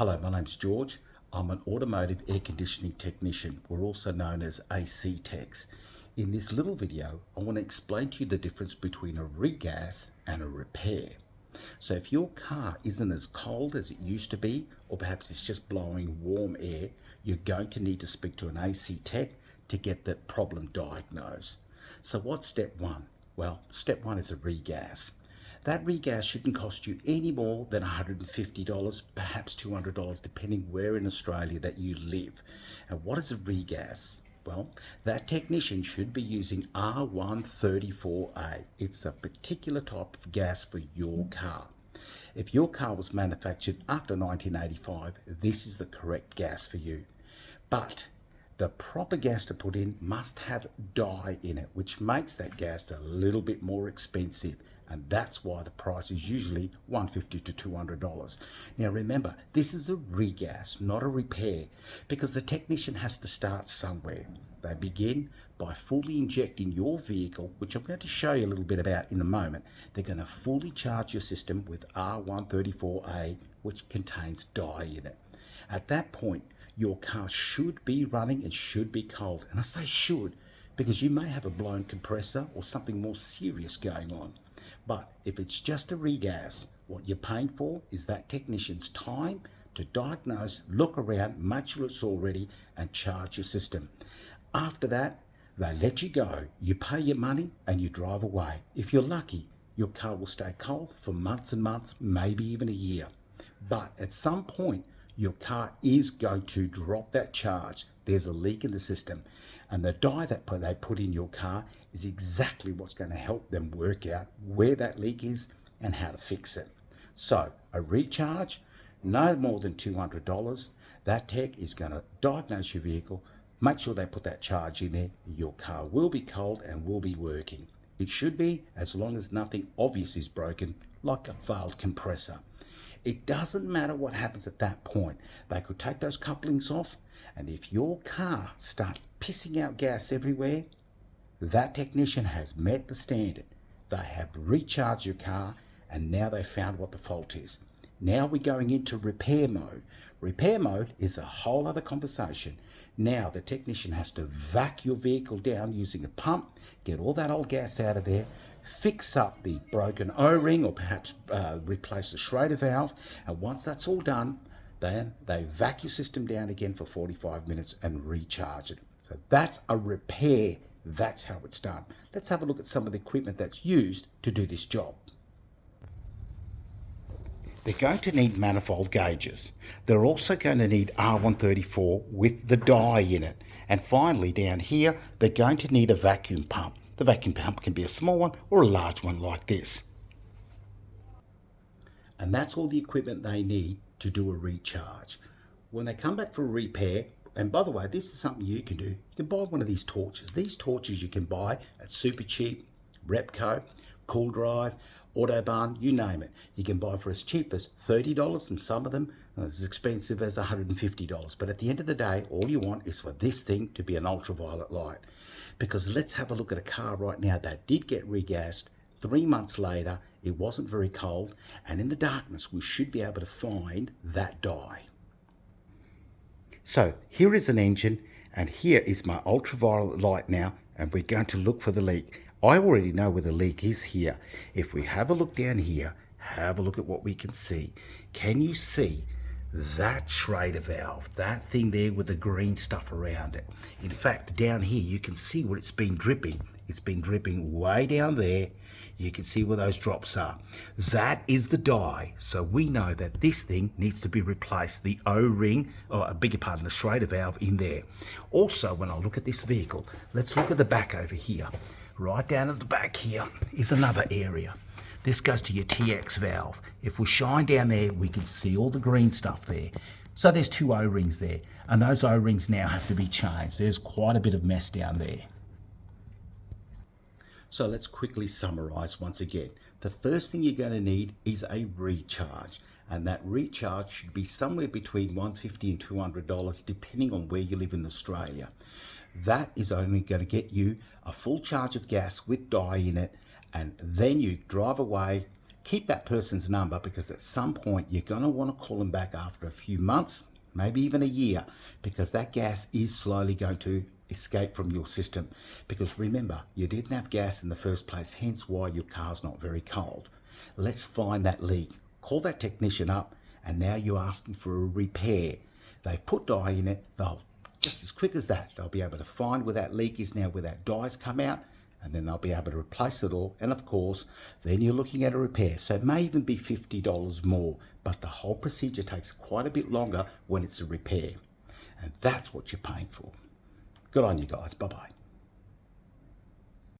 Hello, my name's George. I'm an automotive air conditioning technician. We're also known as AC techs. In this little video, I want to explain to you the difference between a regas and a repair. So if your car isn't as cold as it used to be, or perhaps it's just blowing warm air, you're going to need to speak to an AC tech to get that problem diagnosed. So what's step one? Well, step one is a regas. That regas shouldn't cost you any more than $150, perhaps $200, depending where in Australia that you live. And what is a regas? Well, that technician should be using R134A. It's a particular type of gas for your car. If your car was manufactured after 1985, this is the correct gas for you. But the proper gas to put in must have dye in it, which makes that gas a little bit more expensive. And that's why the price is usually $150 to $200. Now remember, this is a regas, not a repair, because the technician has to start somewhere. They begin by fully injecting your vehicle, which I'm going to show you a little bit about in a moment. They're going to fully charge your system with R134A, which contains dye in it. At that point, your car should be running and should be cold. And I say should, because you may have a blown compressor or something more serious going on. But if it's just a regas, what you're paying for is that technician's time to diagnose, look around, make sure it's all ready, and charge your system. After that, they let you go. You pay your money and you drive away. If you're lucky, your car will stay cold for months and months, maybe even a year. But at some point, your car is going to drop that charge. There's a leak in the system. And the dye that they put in your car is exactly what's going to help them work out where that leak is and how to fix it. So a recharge, no more than $200. That tech is going to diagnose your vehicle, make sure they put that charge in there. Your car will be cold and will be working. It should be, as long as nothing obvious is broken, like a failed compressor. It doesn't matter what happens at that point. They could take those couplings off, and if your car starts pissing out gas everywhere, that technician has met the standard. They have recharged your car, and now they've found what the fault is. Now we're going into repair mode. Repair mode is a whole other conversation. Now the technician has to vac your vehicle down using a pump, get all that old gas out of there, fix up the broken O-ring, or perhaps replace the Schrader valve. And once that's all done, then they vac your system down again for 45 minutes and recharge it. So that's a repair. That's how it's done. Let's have a look at some of the equipment that's used to do this job. They're going to need manifold gauges. They're also going to need R134 with the dye in it. And finally, down here, they're going to need a vacuum pump. The vacuum pump can be a small one or a large one like this. And that's all the equipment they need to do a recharge. When they come back for a repair, and by the way, this is something you can do. You can buy one of these torches. These torches you can buy at Super Cheap, Repco, Cool Drive, Autobarn, you name it. You can buy for as cheap as $30, and some of them are as expensive as $150. But at the end of the day, all you want is for this thing to be an ultraviolet light. Because let's have a look at a car right now that did get regassed. 3 months later, it wasn't very cold, and in the darkness, we should be able to find that dye. So here is an engine, and here is my ultraviolet light now, and we're going to look for the leak. I already know where the leak is here. If we have a look down here, have a look at what we can see. Can you see that Schrader valve, that thing there with the green stuff around it? In fact, down here, you can see where it's been dripping. It's been dripping way down there. You can see where those drops are. That is the dye. So we know that this thing needs to be replaced. The O-ring, or I beg your pardon, the Schrader valve in there. Also, when I look at this vehicle, let's look at the back over here. Right down at the back here is another area. This goes to your TX valve. If we shine down there, we can see all the green stuff there. So there's 2 O-rings there, and those O-rings now have to be changed. There's quite a bit of mess down there. So let's quickly summarize once again. The first thing you're going to need is a recharge, and that recharge should be somewhere between $150 and $200 depending on where you live in Australia. That is only going to get you a full charge of gas with dye in it, and then you drive away, keep that person's number, because at some point you're going to want to call them back after a few months, maybe even a year, because that gas is slowly going to escape from your system. Because remember, you didn't have gas in the first place, hence why your car's not very cold. Let's find that leak. Call that technician up, and now you're asking for a repair. They put dye in it. They'll, just as quick as that, they'll be able to find where that leak is now, where that dye's come out, and then they'll be able to replace it all. And of course, then you're looking at a repair. So it may even be $50 more, but the whole procedure takes quite a bit longer when it's a repair. And that's what you're paying for. Good on you guys. Bye-bye.